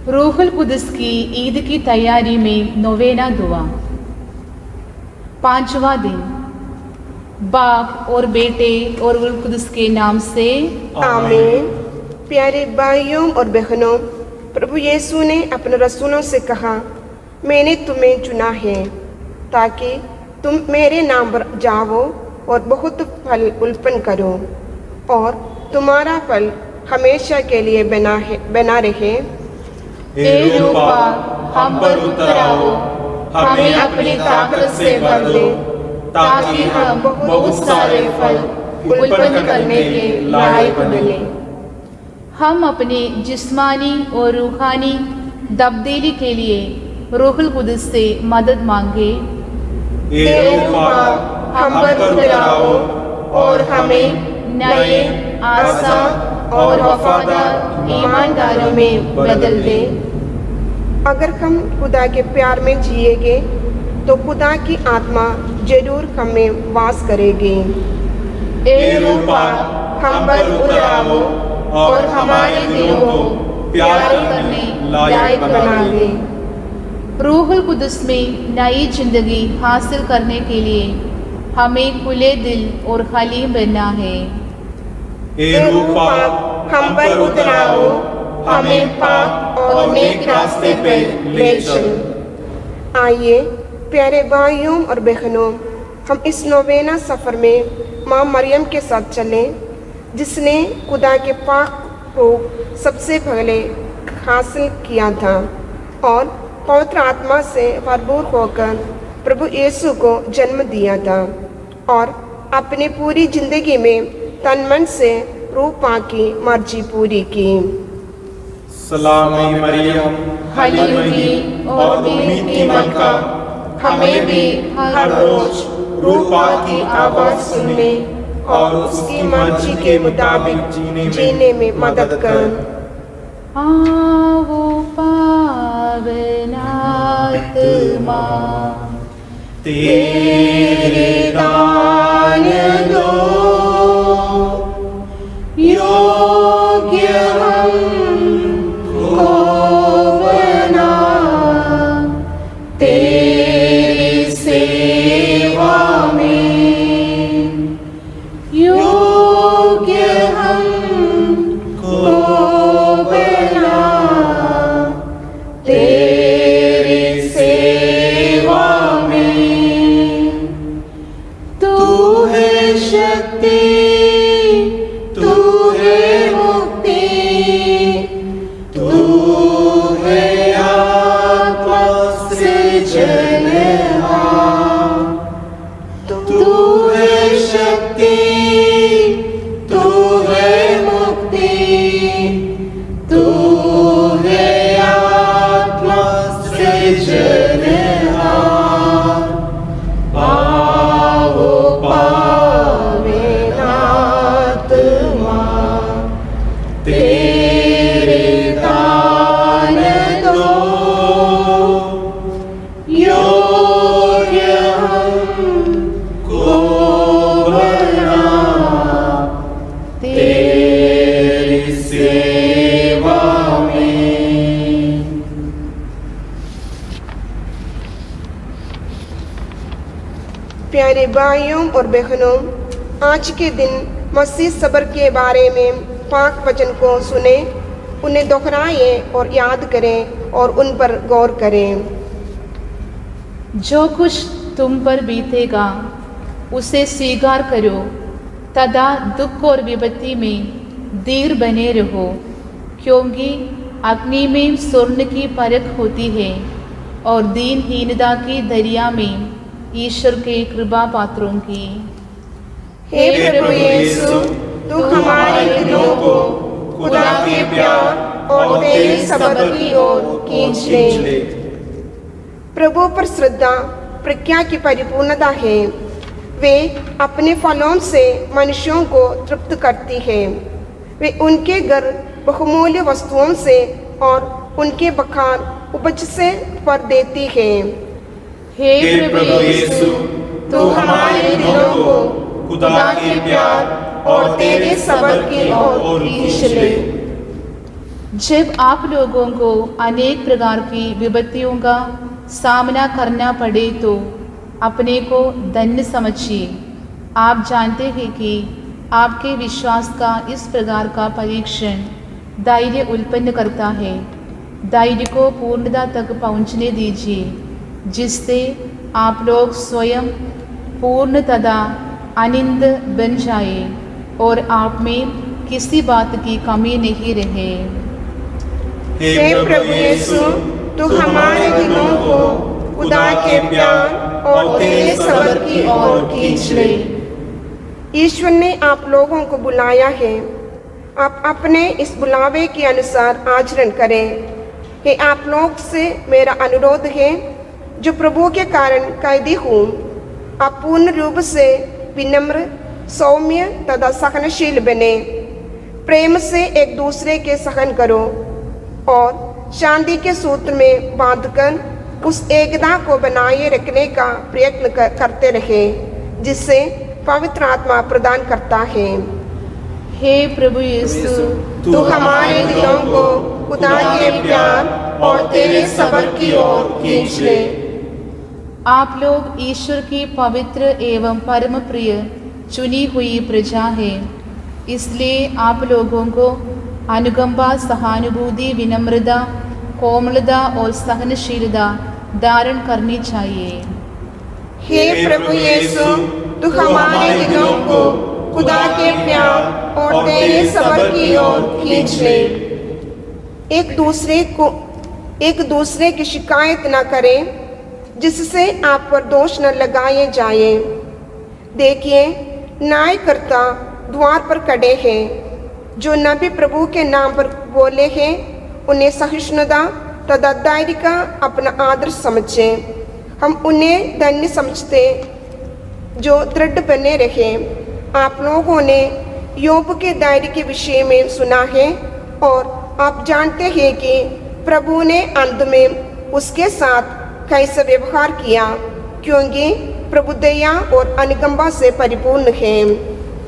रूहुल कुदस की ईद की तैयारी में नोवेना दुआ। 5वां दिन। बाप और बेटे और रूहुल कुदस के नाम से आमीन। प्यारे भाइयों और बहनों, प्रभु यीशु ने अपने रसूलों से कहा, मैंने तुम्हें चुना है ताकि तुम मेरे नाम पर जाओ और बहुत फल उत्पन्न करो और तुम्हारा फल हमेशा के लिए बना रहे। हे रूपा, हम पर उतर आओ, हमें अपनी ताकत से भर दो ताकि हम बहुत सारे फल उत्पन्न करने के लायक बने। हम अपने जिस्मानी और रूहानी तब्दीली के लिए रूहुल कुदस से मदद मांगे। हे रूपा, हम पर उतर आओ और हमें नए, आसान और वफादार ईमानदारों में बदल दे। अगर हम खुदा के प्यार में जिएंगे तो खुदा की आत्मा जरूर हमें वास करेगी। हे रूपा, हम पर उतर आओ और हमारे दिलों को प्यार करने लायक बना दे। रूहुल कुदस में नई जिंदगी हासिल करने के लिए हमें खुले दिल और हलीम बनना है। हे रूपा, हम पर उतर आओ, हमें पाक और नेक रास्ते पे ले चलो। आइए प्यारे भाइयों और बहनों, हम इस नोवेना सफर में माँ मरियम के साथ चलें, जिसने खुदा के पाक को सबसे पहले हासिल किया था और पवित्र आत्मा से भरपूर होकर प्रभु यीशु को जन्म दिया था और अपनी पूरी जिंदगी में तन मन से रूपा की मर्जी पूरी की। सलाम मरियम, हलीमी और उम्मीद की मलका, हमें भी हर रोज रूपा की आवाज सुनने और उसकी मर्जी के मुताबिक जीने में मदद कर। आवो पावनात्मा, तेरे दान दो योग्य हमको बना, तेरी सेवा में योग्य हमको बना, तेरी सेवा में। तू है शक्ति, तू है मुक्ति, तू है आत्मा से जन्मा, तू है शक्ति, तू है मुक्ति, तू है आत्मा से जन्मा। आओ पावेन आत्मा, तेरे दान दो योग्य हमको बना, तेरी सेवा में। प्यारे भाइयों और बहनों, आज के दिन मसीह सब्र के बारे में पाक वचन को सुने, उन्हें दोहराएं और याद करें और उन पर गौर करें। जो कुछ तुम पर बीतेगा उसे स्वीकार करो, तथा दुख और विपत्ति में धीर बने रहो, क्योंकि अग्नि में स्वर्ण की परख होती है और दीनहीनता की दरिया में ईश्वर के कृपा पात्रों की। हे प्रभु यीशु, तू हमारे दिलों को खुदा के प्यार और तेरे सब्र की ओर खींच ले। प्रभु पर श्रद्धा प्रज्ञा की परिपूर्णता है। वे अपने फलों से मनुष्यों को तृप्त करती है। वे उनके घर बहुमूल्य वस्तुओं से और उनके बखान उपज से भर देती है। हे प्रभु यीशु, तू हमारे दिलों को खुदा के प्यार और तेरे सब्र की ओर खींच ले। जब आप लोगों को अनेक प्रकार की विपत्तियों का सामना करना पड़े तो अपने को धन्य समझिए। आप जानते हैं कि आपके विश्वास का इस प्रकार का परीक्षण धैर्य उत्पन्न करता है। धैर्य को पूर्णता तक पहुँचने दीजिए, जिससे आप लोग स्वयं पूर्ण तथा आनंद बन जाए और आप में किसी बात की कमी नहीं रहे। हे प्रभु यीशु, तू हमारे दिलों को खुदा के प्यार और तेरे सबर की ओर खींच ले। ईश्वर ने आप लोगों को बुलाया है, आप अपने इस बुलावे के अनुसार आचरण करें। हे आप लोग से मेरा अनुरोध है, जो प्रभु के कारण कैदी हूँ, आप पूर्ण रूप से विनम्र, सौम्य तथा सहनशील बने। प्रेम से एक दूसरे के सहन करो और शांति के सूत्र में बांधकर उस एकता को बनाए रखने का प्रयत्न करते रहे, जिससे पवित्र आत्मा प्रदान करता है। हे प्रभु यीशु, तू हमारे दिलों को खुदा के प्यार और तेरे सबर की ओर खींच ले। आप लोग ईश्वर की पवित्र एवं परम प्रिय चुनी हुई प्रजा है, इसलिए आप लोगों को अनुकंपा, सहानुभूति, विनम्रता, कोमलता और सहनशीलता धारण करनी चाहिए। हे प्रभु यीशु, तू हमारे दिलों को खुदा के प्यार और तेरे सबर की ओर खींच ले। एक दूसरे की शिकायत न करें, जिससे आप पर दोष न लगाए जाए। देखिए, न्यायकर्ता द्वार पर खड़े हैं। जो नबी प्रभु के नाम पर बोले हैं, उन्हें सहिष्णुता तथा धैर्य का अपना आदर्श समझें। हम उन्हें धन्य समझते जो दृढ़ बने रहे। आप लोगों ने योब के धैर्य के विषय में सुना है और आप जानते हैं कि प्रभु ने अंत में उसके साथ कैसा व्यवहार किया, क्योंकि प्रभु दया और अनुकंपा से परिपूर्ण है।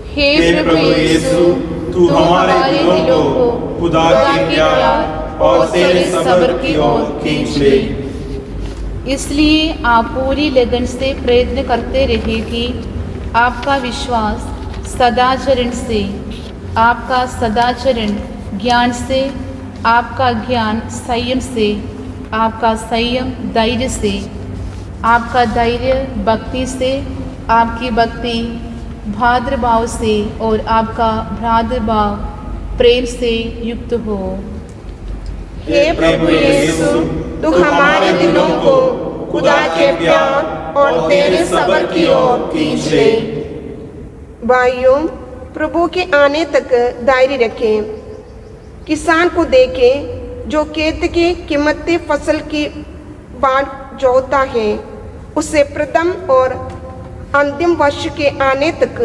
हे प्रभु यीशु, तू हमारे दिलों को खुदा के प्यार और तेरे सबर की ओर खींच ले। इसलिए आप पूरी लगन से प्रयत्न करते रहे कि आपका विश्वास सदाचरण से, आपका सदाचरण ज्ञान से, आपका ज्ञान संयम से, आपका संयम धैर्य से, आपका धैर्य भक्ति से, आपकी भक्ति भाद्रभाव से और आपका भाद्रभाव प्रेम से युक्त हो। हे प्रभु यीशु, तू हमारे दिलों को खुदा के प्यार और तेरे सबर की ओर खींच ले। भाइयों, प्रभु के आने तक धैर्य रखें। किसान को देखें जो खेत की कीमती फसल की बाट जोतता है। उसे प्रथम और अंतिम वर्ष के आने तक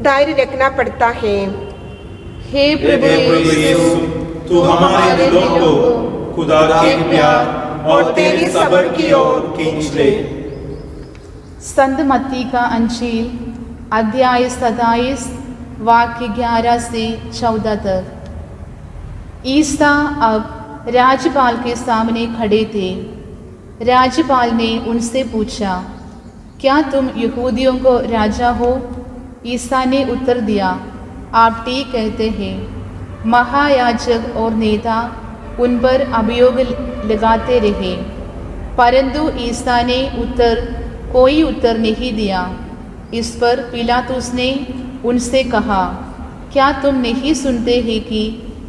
धैर्य रखना पड़ता है। हे प्रभु यीशु, तू हमारे दिलों को खुदा के प्यार और तेरे सबर की ओर खींच ले। संत मत्ती का अंजील अध्याय 27 वाक्य 11 से 14 तक। ईसा अब राज्यपाल के सामने खड़े थे। राज्यपाल ने उनसे पूछा, क्या तुम यहूदियों को राजा हो? ईसा ने उत्तर दिया, आप ठीक कहते हैं। महायाजक और नेता उन पर अभियोग लगाते रहे, परंतु ईसा ने कोई उत्तर नहीं दिया। इस पर पिलातुस ने उनसे कहा, क्या तुम नहीं सुनते हैं कि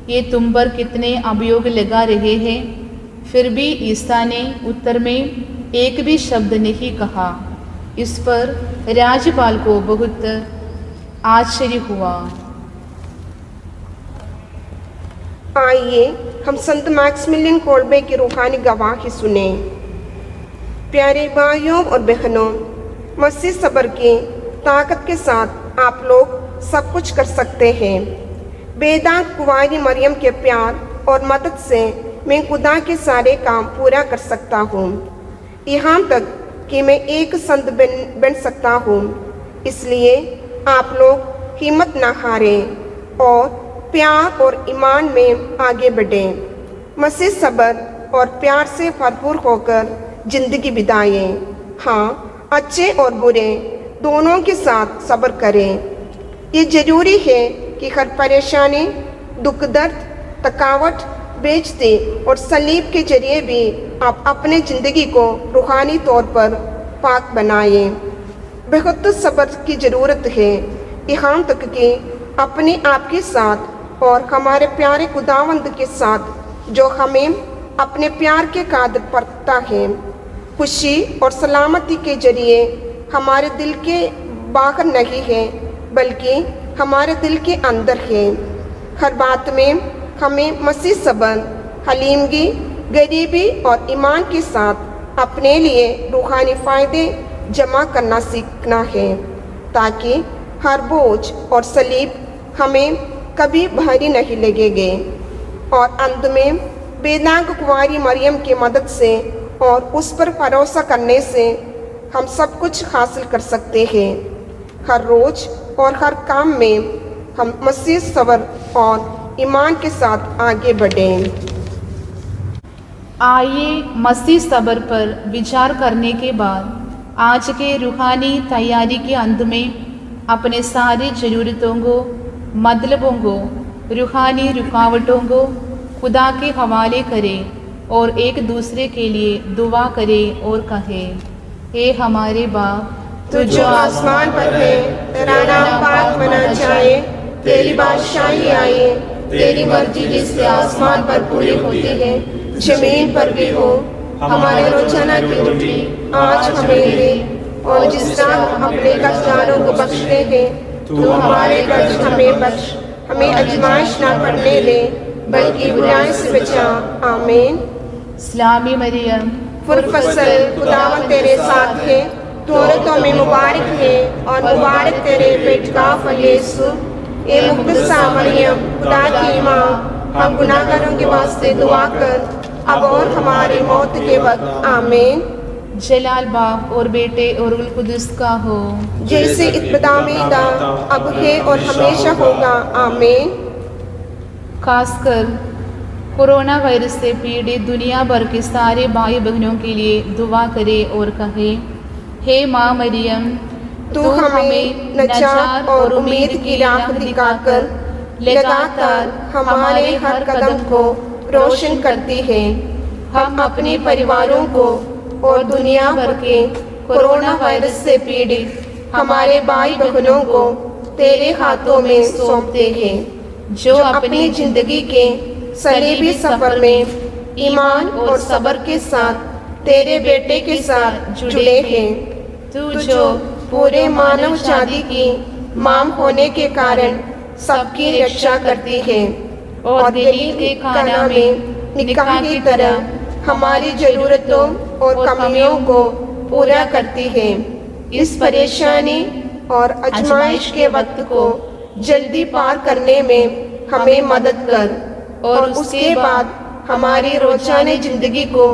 ये तुम पर कितने अभियोग लगा रहे हैं? फिर भी ईसा ने उत्तर में एक भी शब्द नहीं कहा। इस पर राज्यपाल को बहुत आश्चर्य हुआ। आइए हम संत मैक्सिमिलियन कोल्बे की रूहानी गवाही सुने। प्यारे भाइयों और बहनों, मसीह सबर की ताकत के साथ आप लोग सब कुछ कर सकते हैं। बेदाग कुंवारी मरियम के प्यार और मदद से मैं खुदा के सारे काम पूरा कर सकता हूँ, यहाँ तक कि मैं एक संत बन सकता हूँ। इसलिए आप लोग हिम्मत न हारें और प्यार और ईमान में आगे बढ़ें। मसीह सब्र और प्यार से भरपूर होकर जिंदगी बिताएं। हाँ, अच्छे और बुरे दोनों के साथ सब्र करें। ये जरूरी है कि हर परेशानी, दुख, दर्द, थकावट, बेइज्जती और सलीब के जरिए भी आप अपने ज़िंदगी को रूहानी तौर पर पाक बनाएं। बहुत सब्र की ज़रूरत है, यहाँ तक कि अपने आप के साथ और हमारे प्यारे खुदावंद के साथ जो हमें अपने प्यार के कादर परखता है। खुशी और सलामती के जरिए हमारे दिल के बाहर नहीं है, बल्कि हमारे दिल के अंदर है। हर बात में हमें मसीह सब्र, हलीमगी, गरीबी और ईमान के साथ अपने लिए रूहानी फ़ायदे जमा करना सीखना है, ताकि हर बोझ और सलीब हमें कभी भारी नहीं लगेंगे। और अंत में बेदाग कुंवारी मरियम की मदद से और उस पर भरोसा करने से हम सब कुछ हासिल कर सकते हैं। हर रोज़ और हर काम में हम मसीह सब्र और ईमान के साथ आगे बढ़ें। आइए मसीह सब्र पर विचार करने के बाद आज के रूहानी तैयारी के अंत में अपने सारी ज़रूरतों को, मतलबों को, रूहानी रुकावटों को खुदा के हवाले करें और एक दूसरे के लिए दुआ करें और कहें, हे हमारे बाप, तू जो आसमान पर है, तेरा नाम पाक मना जाए, तेरी बादशाही आए, तेरी मर्जी जिससे आसमान पर पूरी होती है जमीन पर भी हो। हमारे रोजाना की रोटी आज हमें दे, और जिस तरह हम अपने कर्जदारों को बख्शते हैं, तू हमारे कर्ज हमें बख्श, हमें आजमाइश ना पड़ने दे, बल्कि बुराई से बचा। आमीन। सलामी मरियम, फुरफसल खुदावंद तेरे साथ है, तू औरतों में मुबारक है और मुबारक तेरे पेट का फल यीशु। ए मुक़द्दसा मरियम, खुदा की माँ, हम गुनाहगारों के वास्ते दुआ कर, अब और हमारी मौत के वक्त। आमीन। जलाल बाप और बेटे और रुहुल कुद्दुस का हो, जैसे इब्तिदा में था, अब है और हमेशा होगा। आमीन। खासकर कोरोना वायरस से पीड़ित दुनिया भर के सारे भाई बहनों के लिए दुआ करें और कहें, हे माँ मरियम, तू हमें नजात और उम्मीद की राह दिखाकर लगातार हमारे हर कदम को रोशन करती है। हम अपने परिवारों को और दुनिया भर के कोरोना वायरस से पीड़ित हमारे भाई बहनों को तेरे हाथों में सौंपते हैं, जो अपनी जिंदगी के सलीबी सफर में ईमान और सब्र के साथ तेरे बेटे के साथ जुड़े हैं। तू जो पूरे मानव जाति की मां होने के कारण सबकी रक्षा करती है और गलील के खाना में निकाह की तरह हमारी जरूरतों और कमियों को पूरा करती है। इस परेशानी और आजमाइश के वक्त को जल्दी पार करने में हमें मदद कर, और उसके बाद हमारी रोजाना जिंदगी को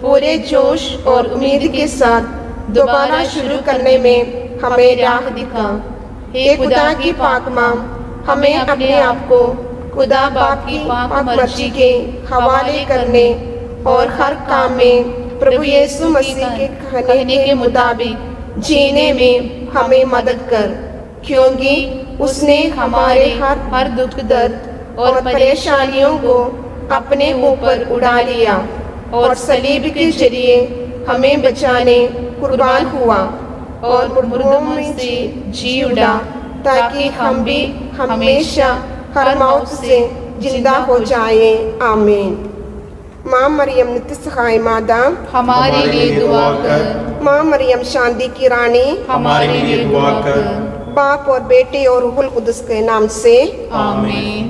पूरे जोश और उम्मीद के साथ दोबारा शुरू करने में हमें राह दिखा। हे खुदा की पाक माँ, हमें अपने आप को खुदा बाप की पाक मर्जी के हवाले करने और हर काम में प्रभु यीशु मसीह के कहने के मुताबिक जीने में हमें मदद कर, क्योंकि उसने हमारे हर दुख, दर्द और परेशानियों को अपने ऊपर उड़ा लिया और सलीब के जरिए हमें बचाने कुर्बान हुआ और मुर्दों में से जी उठा, ताकि हम भी हमेशा हर मौत से जिंदा हो जाए। आमीन। माँ मरियम नित्य सहाय माता, हमारे लिए दुआ कर। माँ मरियम शांति की रानी, हमारे लिए दुआ कर। बाप और बेटे और रूहुल कुद्दुस के नाम से आमीन।